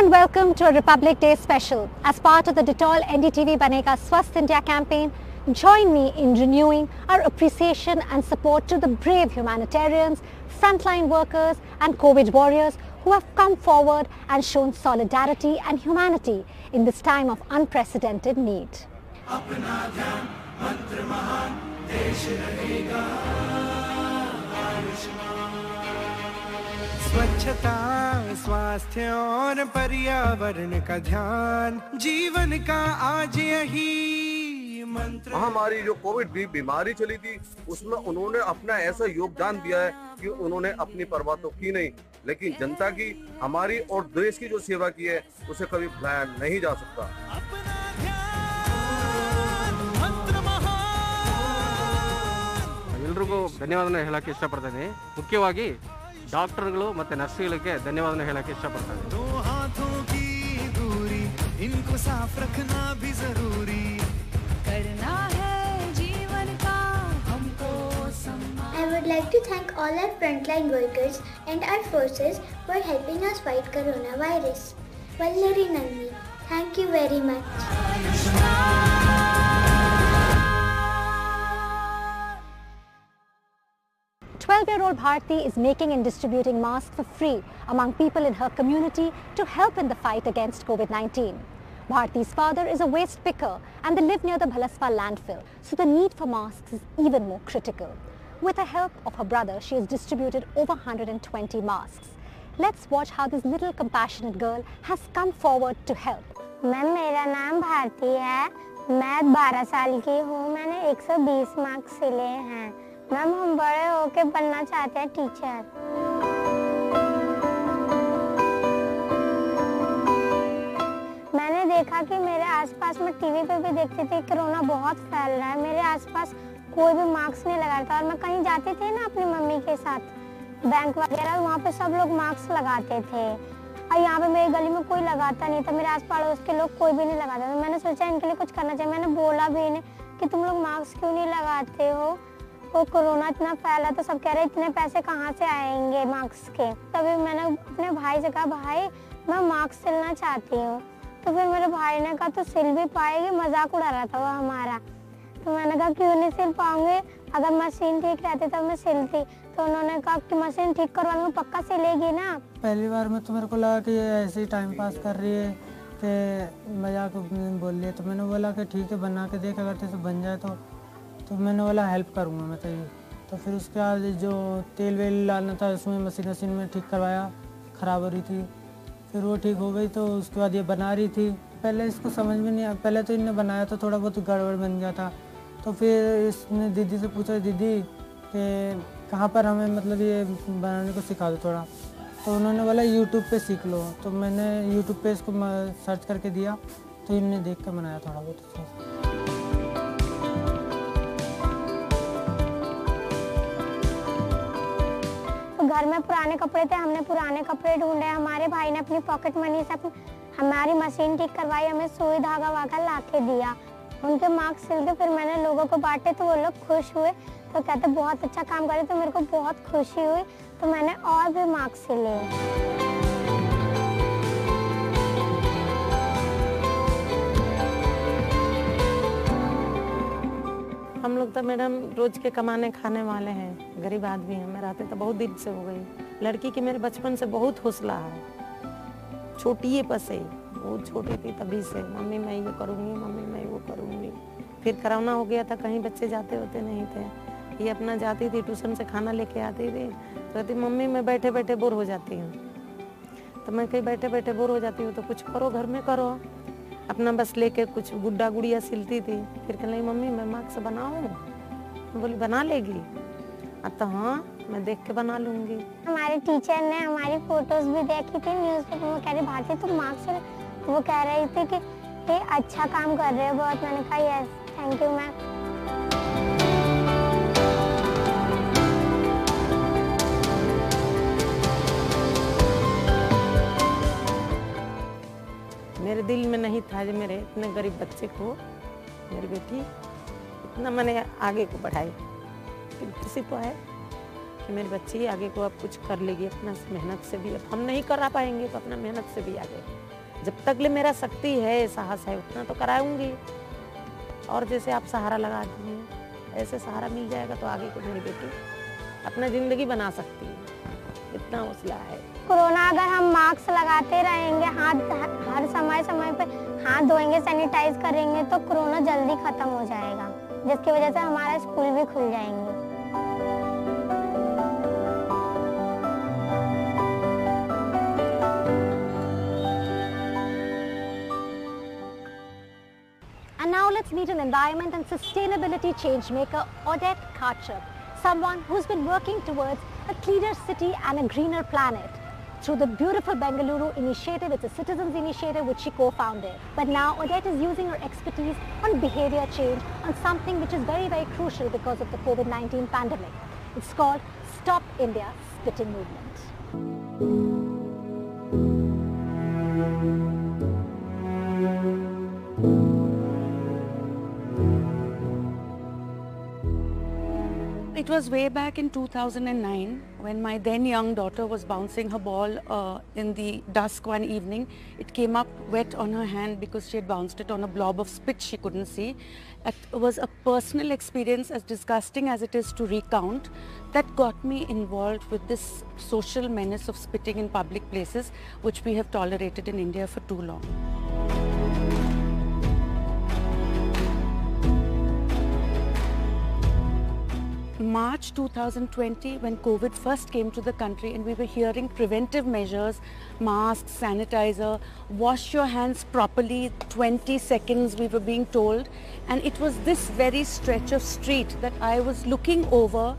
and welcome to a Republic Day special. As part of the Dettol NDTV Banega Swasth India campaign, join me in renewing our appreciation and support to the brave humanitarians, frontline workers and COVID warriors who have come forward and shown solidarity and humanity in this time of unprecedented need. स्वच्छता, स्वास्थ्य और पर्यावरण का ध्यान जीवन का आज यही मंत्र। हमारी जो कोविड बीमारी चली थी उसमें उन्होंने अपना ऐसा योगदान दिया है कि उन्होंने अपनी परवाह तो की नहीं, लेकिन जनता की, हमारी और देश की जो सेवा की है उसे कभी भुलाया नहीं जा सकता। ಎಲ್ಲರಿಗೂ ಧನ್ಯವಾದನ ಹೇಳಕ್ಕೆ ಇಷ್ಟಪಡ್ತೀನಿ. ಮುಖ್ಯವಾಗಿ ಡಾಕ್ಟರ್ಗಳು ಮತ್ತೆ ನರ್ಸ್ಗಳಿಗೆ ಧನ್ಯವಾದನ ಹೇಳಕ್ಕೆ ಇಷ್ಟಪಡ್ತೀನಿ. I would like to thank all our frontline workers and our forces for helping us fight coronavirus. Vallari Nanni, thank you very much. 12-year-old Bharti is making and distributing masks for free among people in her community to help in the fight against COVID-19. Bharti's father is a waste picker and they live near the Bhalaspa landfill, so the need for masks is even more critical. With the help of her brother, she has distributed over 120 masks. Let's watch how this little compassionate girl has come forward to help. Ma'am, मेरा नाम भारती है, मैं 12 साल की हूँ, मैंने 120 marks सिले हैं। मैम, हम बड़े होके बनना चाहते हैं टीचर। मैंने देखा कि मेरे आसपास, मैं टीवी पे भी देखती थी, कोरोना बहुत फैल रहा है, मेरे आसपास कोई भी मास्क नहीं लगा रहा था। और मैं कहीं जाती थी ना अपनी मम्मी के साथ बैंक वगैरह, वहाँ पे सब लोग मास्क लगाते थे और यहाँ पे मेरी गली में कोई लगाता नहीं था, मेरे आस पड़ोस के लोग कोई भी नहीं लगाता था। मैंने सोचा इनके लिए कुछ करना चाहिए। मैंने बोला भी इन्हें कि तुम लोग मास्क क्यों नहीं लगाते हो, वो कोरोना इतना फैला, तो सब कह रहे इतने पैसे कहाँ से आएंगे मास्क के। तभी मैंने अपने भाई से कहा, भाई मैं मास्क सिलना चाहती हूँ। तो फिर मेरे भाई ने कहा तो सिल भी पाएगी, मजाक उड़ा रहा था वो हमारा। तो मैंने कहा क्यों नहीं सिल पाऊंगी, अगर मशीन ठीक रहती तब मैं सिलती। तो उन्होंने कहा कि मशीन ठीक करवा लूँ, पक्का सिलेगी ना। पहली बार में तो मेरे को लगा कि ये ऐसे ही टाइम पास कर रही है, कि मजाक बोल रही है। तो मैंने बोला कि ठीक है बना के देख, अगर तेरे बन जाए तो मैंने बोला हेल्प करूँगा मैं तो ये। तो फिर उसके बाद जो तेल वेल डालना था उसमें मशीन में ठीक करवाया, ख़राब हो रही थी, फिर वो ठीक हो गई। तो उसके बाद ये बना रही थी। पहले इसको समझ में नहीं आया, पहले तो इन्हें बनाया तो थोड़ा बहुत गड़बड़ बन गया था। तो फिर इसने दीदी से पूछा, दीदी कि कहाँ पर हमें मतलब ये बनाने को सिखा दो थोड़ा। तो उन्होंने बोला यूट्यूब पे सीख लो। तो मैंने यूट्यूब पे इसको सर्च करके दिया, तो इन्हें देख कर बनाया थोड़ा बहुत। घर में पुराने कपड़े थे, हमने पुराने कपड़े ढूंढे, हमारे भाई ने अपनी पॉकेट मनी से हमारी मशीन ठीक करवाई, हमें सुई धागा वागा ला के दिया, उनके मास्क सिल के फिर मैंने लोगों को बांटे। तो वो लोग खुश हुए, तो कहते बहुत अच्छा काम करे। तो मेरे को बहुत खुशी हुई, तो मैंने और भी मास्क सिले। हम लोग तो मैडम रोज के कमाने खाने वाले हैं, गरीब आदमी हैं। मैं रहते तो बहुत दिन से हो गई। लड़की की मेरे बचपन से बहुत हौसला है, छोटी ही पसे, बहुत छोटी थी तभी से, मम्मी मैं ये करूँगी, मम्मी मैं वो करूँगी। फिर कोरोना हो गया था, कहीं बच्चे जाते होते नहीं थे, ये अपना जाती थी ट्यूशन से खाना लेके आती थी। तो कहती मम्मी मैं बैठे बैठे बोर हो जाती हूँ। तो मैं कहीं बैठे बैठे बोर हो जाती हूँ तो कुछ करो, घर में करो। अपना बस लेके कुछ गुड्डा गुड़िया सिलती थी। फिर कहने लगी मम्मी मैं मास्क बनाऊँ, बोली बना लेगी। तो हाँ मैं देख के बना लूँगी। हमारे टीचर ने हमारी फोटोज भी देखी थी न्यूज़पेपर में, कह रही भारती तुम मास्क, वो कह रही थी कि ये अच्छा काम कर रहे हो बहुत। मैंने कहा यस थैंक यू मैम। मेरे दिल में नहीं था जो मेरे इतने गरीब बच्चे को, मेरी बेटी इतना मैंने आगे को बढ़ाई। फिर खुशी तो है कि मेरी बच्ची आगे को अब कुछ कर लेगी अपना मेहनत से भी। अब हम नहीं करा पाएंगे तो अपना मेहनत से भी आगे जब तक ले मेरा शक्ति है, साहस है, उतना तो कराऊंगी। और जैसे आप सहारा लगा दिए, ऐसे सहारा मिल जाएगा तो आगे को मेरी बेटी अपना जिंदगी बना सकती है, इतना हौसला है। कोरोना अगर हम मास्क लगाते रहेंगे, हाथ हर समय पे हाथ धोएंगे, सैनिटाइज करेंगे तो कोरोना जल्दी खत्म हो जाएगा, जिसकी वजह से हमारा स्कूल भी खुल जाएंगे। And now let's meet an environment and sustainability change maker, Odette Karchup, someone who's been working towards a cleaner city and a greener planet. Through the beautiful Bengaluru initiative, it's a citizens initiative which she co-founded. But now Odette is using her expertise on behavior change on something which is very, very crucial because of the COVID-19 pandemic. It's called Stop India Spitting Movement. It was way back in 2009 when my then young daughter was bouncing her ball in the dusk one evening. It came up wet on her hand because she had bounced it on a blob of spit she couldn't see. It was a personal experience, as disgusting as it is to recount, that got me involved with this social menace of spitting in public places, which we have tolerated in India for too long. March 2020, when COVID first came to the country and we were hearing preventive measures, masks, sanitizer, wash your hands properly, 20 seconds we were being told, and it was this very stretch of street that I was looking over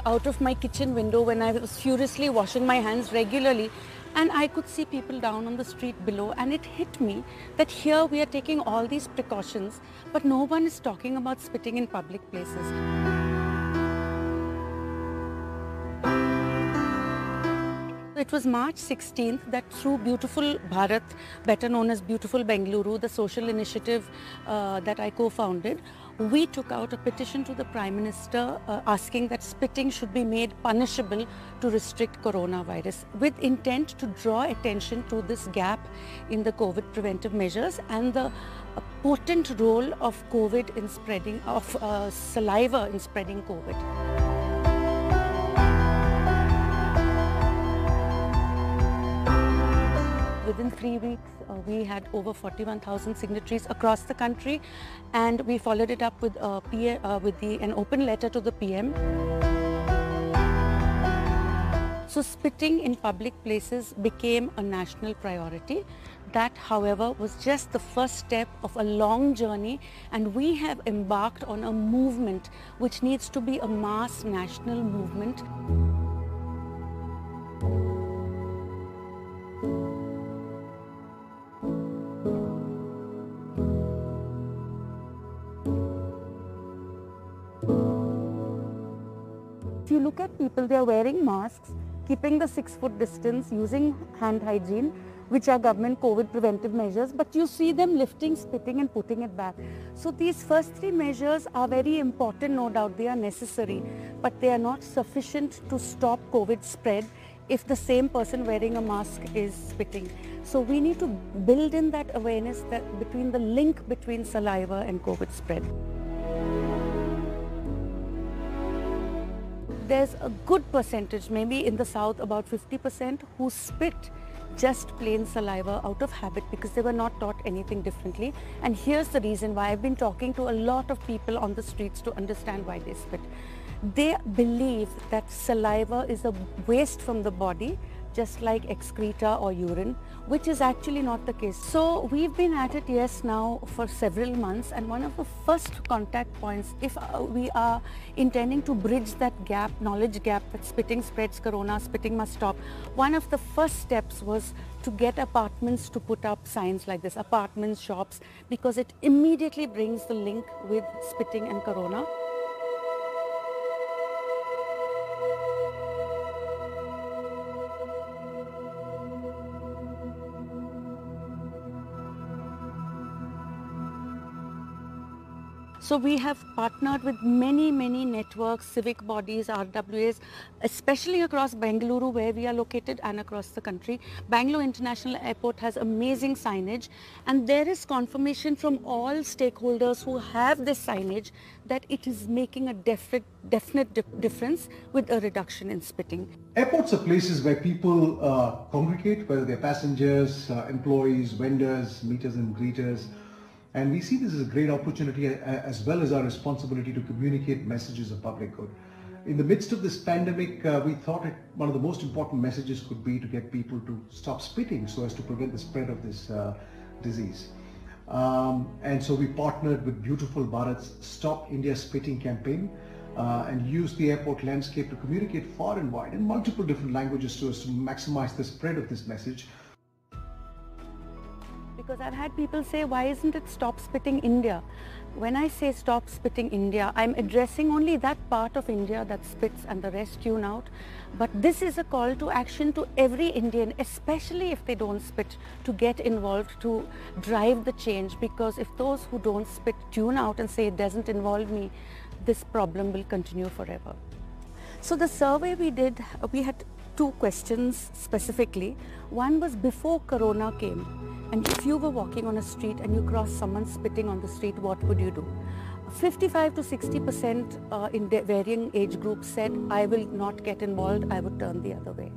out of my kitchen window when I was furiously washing my hands regularly, and I could see people down on the street below, and it hit me that here we are taking all these precautions, but no one is talking about spitting in public places. It was March 16th that through Beautiful Bharat, better known as Beautiful Bengaluru, the social initiative that I co-founded, we took out a petition to the Prime Minister asking that spitting should be made punishable to restrict coronavirus, with intent to draw attention to this gap in the COVID preventive measures and the potent role of COVID in spreading, of saliva in spreading COVID. Within 3 weeks, we had over 41,000 signatories across the country, and we followed it up with, an open letter to the PM. So spitting in public places became a national priority. That, however, was just the first step of a long journey, and we have embarked on a movement which needs to be a mass national movement. If you look at people, they are wearing masks, keeping the 6-foot distance, using hand hygiene, which are government COVID preventive measures, but you see them lifting, spitting and putting it back. So these first 3 measures are very important, no doubt, they are necessary, but they are not sufficient to stop COVID spread if the same person wearing a mask is spitting. So we need to build in that awareness that between the link between saliva and COVID spread. There's a good percentage, maybe in the south about 50%, who spit just plain saliva out of habit because they were not taught anything differently. And here's the reason why. I've been talking to a lot of people on the streets to understand why they spit. They believe that saliva is a waste from the body, just like excreta or urine, which is actually not the case. So we've been at it, yes, now for several months, and one of the first contact points, if we are intending to bridge that gap, knowledge gap, that spitting spreads corona, spitting must stop, one of the first steps was to get apartments to put up signs like this, apartments, shops, because it immediately brings the link with spitting and corona. So we have partnered with many networks, civic bodies, RWAs, especially across Bengaluru where we are located and across the country. Bangalore International Airport has amazing signage, and there is confirmation from all stakeholders who have this signage that it is making a definite difference with a reduction in spitting. Airports are places where people congregate, whether they're passengers, employees, vendors, meeters and greeters. And we see this as a great opportunity as well as our responsibility to communicate messages of public good. In the midst of this pandemic, we thought one of the most important messages could be to get people to stop spitting so as to prevent the spread of this disease. And so we partnered with Beautiful Bharat's Stop India Spitting campaign and used the airport landscape to communicate far and wide in multiple different languages so as to maximize the spread of this message. Because I've had people say, why isn't it Stop Spitting India? When I say Stop Spitting India, I'm addressing only that part of India that spits and the rest tune out. But this is a call to action to every Indian, especially if they don't spit, to get involved, to drive the change. Because if those who don't spit tune out and say it doesn't involve me, this problem will continue forever. So the survey we did, we had 2 questions specifically. One was before Corona came, and if you were walking on a street and you crossed someone spitting on the street, what would you do? 55 to 60% in varying age groups said, I will not get involved, I would turn the other way.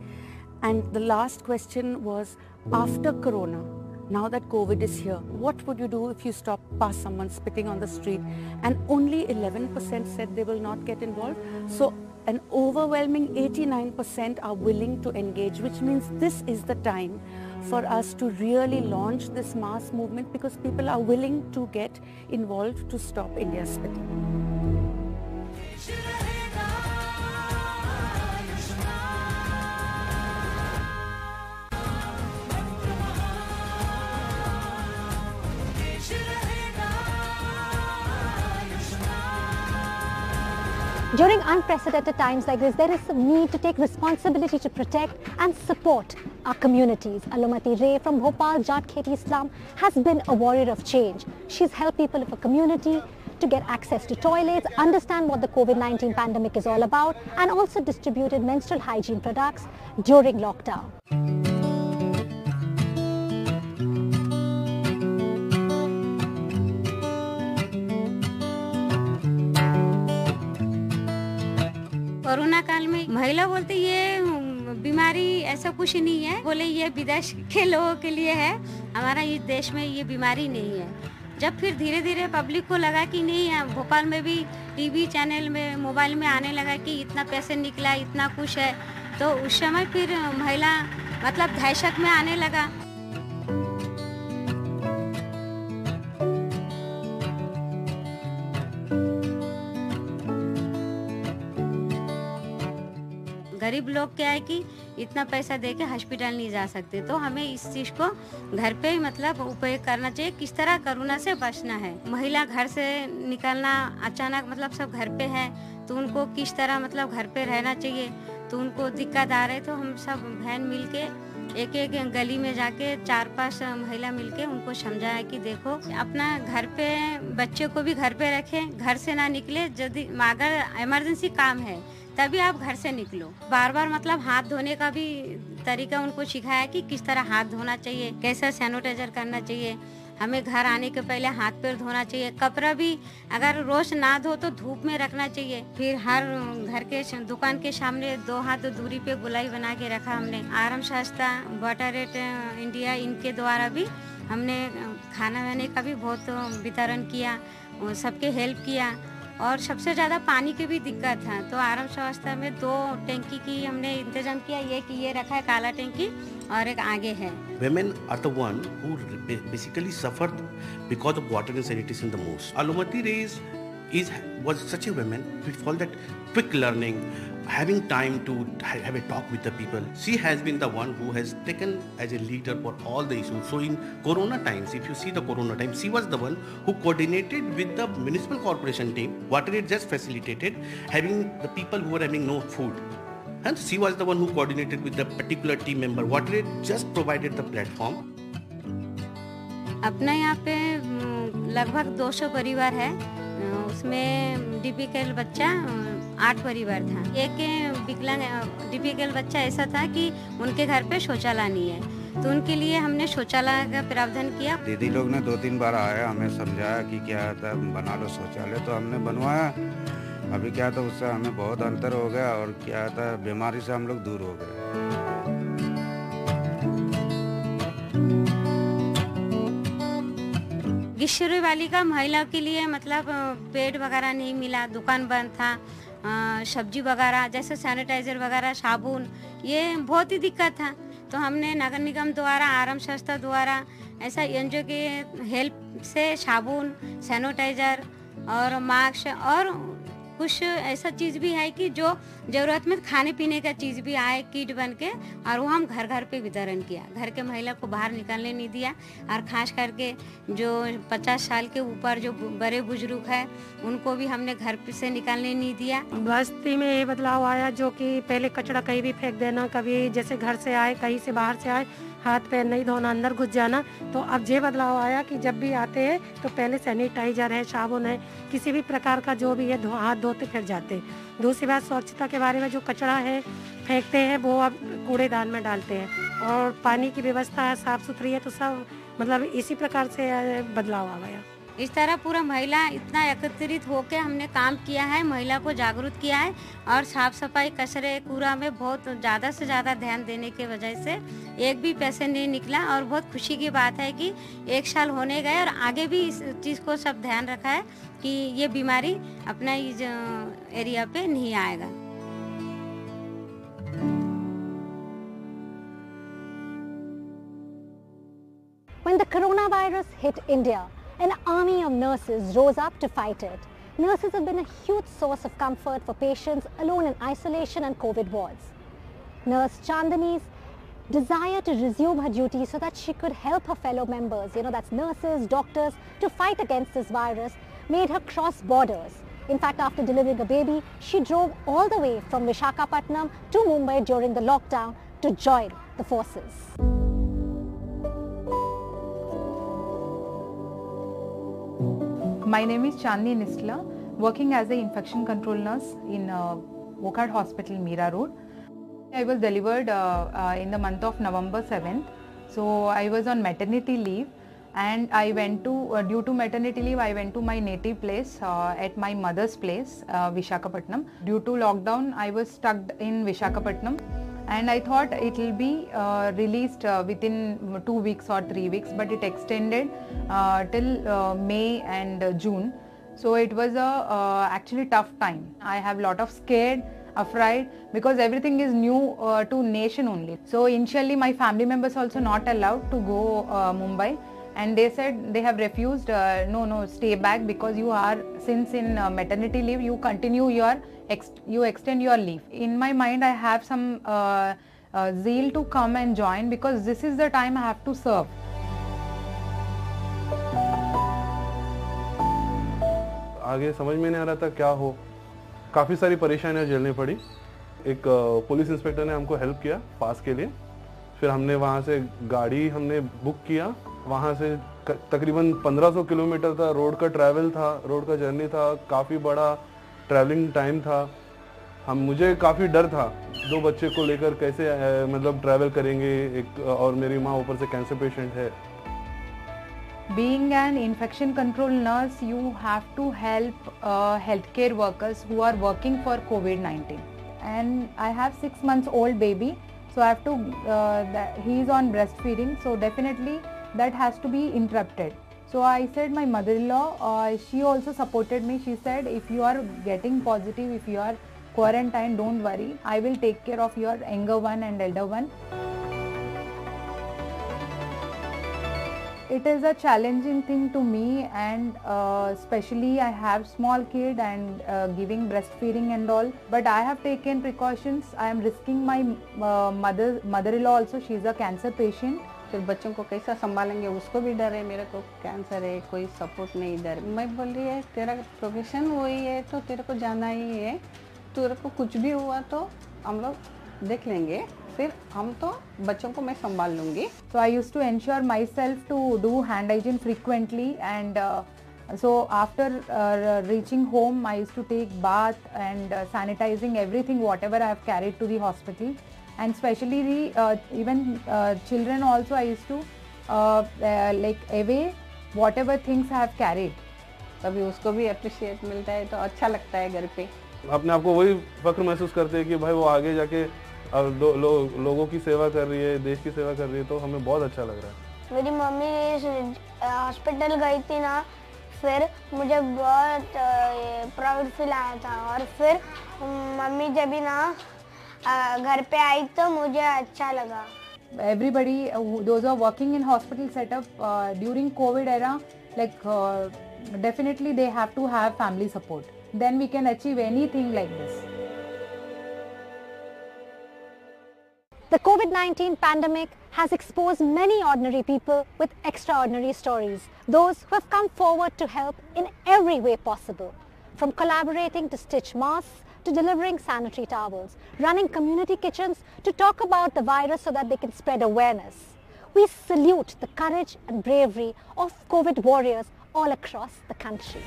And the last question was, after Corona, now that COVID is here, what would you do if you past someone spitting on the street? And only 11% said they will not get involved. So an overwhelming 89% are willing to engage, which means this is the time for us to really launch this mass movement, because people are willing to get involved to stop India's spitting. During unprecedented times like this, there is a need to take responsibility to protect and support our communities. Alumati Ray from Bhopal, Jat Kheti Slum, has been a warrior of change. She's helped people of her community to get access to toilets, understand what the COVID-19 pandemic is all about, and also distributed menstrual hygiene products during lockdown. Corona काल में महिला बोलते ये बीमारी ऐसा कुछ नहीं है, बोले ये विदेश के लोगों के लिए है, हमारा इस देश में ये बीमारी नहीं है। जब फिर धीरे धीरे पब्लिक को लगा कि नहीं है, भोपाल में भी टीवी चैनल में मोबाइल में आने लगा कि इतना पैसे निकला, इतना कुछ है, तो उस समय फिर महिला मतलब दहशत में आने लगा। गरीब लोग क्या है कि इतना पैसा देके हॉस्पिटल नहीं जा सकते, तो हमें इस चीज को घर पे मतलब उपयोग करना चाहिए। किस तरह कोरोना से बचना है, महिला घर से निकलना अचानक मतलब सब घर पे है, तो उनको किस तरह मतलब घर पे रहना चाहिए, तो उनको दिक्कत आ रहे, तो हम सब बहन मिलके एक एक गली में जाके 4-5 महिला मिलके उनको समझाया कि देखो अपना घर पे बच्चे को भी घर पे रखें, घर से ना निकले, यदि अगर इमरजेंसी काम है तभी आप घर से निकलो। बार बार मतलब हाथ धोने का भी तरीका उनको सिखाया कि किस तरह हाथ धोना चाहिए, कैसे सैनिटाइजर करना चाहिए, हमें घर आने के पहले हाथ पैर धोना चाहिए, कपड़ा भी अगर रोज ना धो तो धूप में रखना चाहिए। फिर हर घर के दुकान के सामने 2 हाथ दूरी पे गुलाई बना के रखा हमने। आराम सस्ता, वाटर एड इंडिया, इनके द्वारा भी हमने खाना वाने का भी बहुत वितरण किया, सबके हेल्प किया। और सबसे ज़्यादा पानी की भी दिक्कत है, तो आराम स्वास्थ्य में 2 टैंकी की हमने इंतजाम किया, ये रखा है काला टैंकी और एक आगे है। Women are the one who basically suffered because of water and sanitation the most. Alumati Ray was such a woman with all that quick learning, having time to have a talk with the people. She has been the one who has taken as a leader for all the issues. So in Corona times, if you see the Corona times, she was the one who coordinated with the municipal corporation team. WaterAid just facilitated having the people who were having no food. And she was the one who coordinated with the particular team member. WaterAid just provided the platform. अपने यहाँ पे लगभग 200 परिवार है, उसमें डिपिकल बच्चा 8 परिवार था। एक विकलांग डिपिकल बच्चा ऐसा था कि उनके घर पे शौचालय नहीं है, तो उनके लिए हमने शौचालय का प्रावधान किया। दीदी लोग ने 2-3 बार आया, हमें समझाया कि क्या था, बना लो शौचालय, तो हमने बनवाया। अभी क्या था, उससे हमें बहुत अंतर हो गया और क्या था, बीमारी से हम लोग दूर हो गए। किशोरी बालिका महिलाओं के लिए मतलब बेड वगैरह नहीं मिला, दुकान बंद था, सब्जी वगैरह जैसे सैनिटाइजर वगैरह, साबुन, ये बहुत ही दिक्कत था। तो हमने नगर निगम द्वारा, आराम संस्था द्वारा ऐसा एनजीओ के हेल्प से साबुन, सैनिटाइजर और मास्क और कुछ ऐसा चीज़ भी है कि जो ज़रूरतमंद खाने पीने का चीज़ भी आए किट बन के, और वो हम घर घर पे वितरण किया। घर के महिला को बाहर निकलने नहीं दिया, और खास करके जो 50 साल के ऊपर जो बड़े बुजुर्ग हैं उनको भी हमने घर से निकलने नहीं दिया। बस्ती में ये बदलाव आया जो कि पहले कचरा कहीं भी फेंक देना, कभी जैसे घर से आए, कहीं से बाहर से आए, हाथ पैर नहीं धोना, अंदर घुस जाना। तो अब ये बदलाव आया कि जब भी आते हैं तो पहले सैनिटाइजर है, साबुन है, किसी भी प्रकार का जो भी है हाथ धोते फिर जाते। दूसरी बात, स्वच्छता के बारे में जो कचरा है फेंकते हैं वो अब कूड़ेदान में डालते हैं, और पानी की व्यवस्था है, साफ सुथरी है, तो सब मतलब इसी प्रकार से बदलाव आ गया। इस तरह पूरा महिला इतना एकत्रित होकर हमने काम किया है, महिला को जागरूक किया है, और साफ सफाई, कचरे, कूड़ा में बहुत ज़्यादा से ज़्यादा ध्यान देने की वजह से एक भी पैसे नहीं निकला। और बहुत खुशी की बात है कि 1 साल होने गए और आगे भी इस चीज़ को सब ध्यान रखा है कि ये बीमारी अपना इस एरिया पे नहीं आएगा। When the coronavirus hit India, an army of nurses rose up to fight it. Nurses have been a huge source of comfort for patients alone in isolation and COVID wards. Nurse Chandani's desire to resume her duties so that she could help her fellow members, that's nurses, doctors, to fight against this virus, made her cross borders. In fact, after delivering a baby, she drove all the way from Visakhapatnam to Mumbai during the lockdown to join the forces. My name is Chandni Nisla, working as an infection control nurse in Wockhardt Hospital, Mira Road. I was delivered in the month of November 7th. So I was on maternity leave, and I went to, due to maternity leave, I went to my native place at my mother's place, Visakhapatnam. Due to lockdown, I was stuck in Visakhapatnam, and I thought it will be released within 2 weeks or 3 weeks, but it extended till May and June. So it was a actually tough time. I have lot of scared, afraid, because everything is new to nation only. So initially my family members also not allowed to go Mumbai, and they said they have refused, no, stay back, because you are, since in maternity leave, you continue your you extend your leave. In my mind, I have some zeal to come and join, because this is the time I have to serve. आगे समझ में नहीं आ रहा था क्या हो, काफ़ी सारी परेशानियां झेलनी पड़ी। एक पुलिस इंस्पेक्टर ने हमको हेल्प किया पास के लिए, फिर हमने वहाँ से गाड़ी हमने बुक किया। वहाँ से तकरीबन 1500 किलोमीटर था, रोड का ट्रैवल था, रोड का जर्नी था, काफ़ी बड़ा ट्रैवलिंग टाइम था। मुझे काफ़ी डर था 2 बच्चे को लेकर कैसे मतलब ट्रैवल करेंगे, एक और मेरी माँ ऊपर से कैंसर पेशेंट है। Being an infection control nurse, you have to help healthcare workers who are working for COVID-19. And I have 6 months old baby, so I have to, he is on breastfeeding, so definitely that has to be interrupted. So I said my mother-in-law, she also supported me. She said, if you are getting positive, if you are quarantined, don't worry. I will take care of your younger one and elder one. It is a challenging thing to me, and especially I have small kid and giving breastfeeding and all. But I have taken precautions. I am risking my mother-in-law also. She is a cancer patient. फिर बच्चों को कैसा संभालेंगे उसको भी डर है, मेरे को कैंसर है, कोई सपोर्ट नहीं इधर। मैं बोल रही है तेरा प्रोफेशन वही है तो तेरे को जाना ही है, तेरे को कुछ भी हुआ तो हम लोग देख लेंगे, फिर हम तो बच्चों को मैं संभाल लूँगी। So I used to ensure myself to do hand hygiene frequently and So after reaching home, I used to take bath and sanitizing everything whatever I have carried to the hospital, and especially the even children also I used to like away whatever things I have carried. तभी उसको भी appreciate मिलता है तो अच्छा लगता है घर पे। अपने आप को वही फख्र महसूस करते हैं कि भाई वो आगे जाके लोगों की सेवा कर रही है, देश की सेवा कर रही है, तो हमें बहुत अच्छा लग रहा है। मेरी मम्मी हॉस्पिटल गई थी ना, फिर मुझे बहुत प्राउड फील आया था, और फिर मम्मी जब भी ना घर पे आई तो मुझे अच्छा लगा। Everybody, those who are working in hospital setup during COVID era, like definitely they have to have family support. Then we can achieve anything like this. The COVID-19 pandemic has exposed many ordinary people with extraordinary stories, those who have come forward to help in every way possible, from collaborating to stitch masks, to delivering sanitary towels, running community kitchens to talk about the virus so that they can spread awareness. We salute the courage and bravery of COVID warriors all across the country.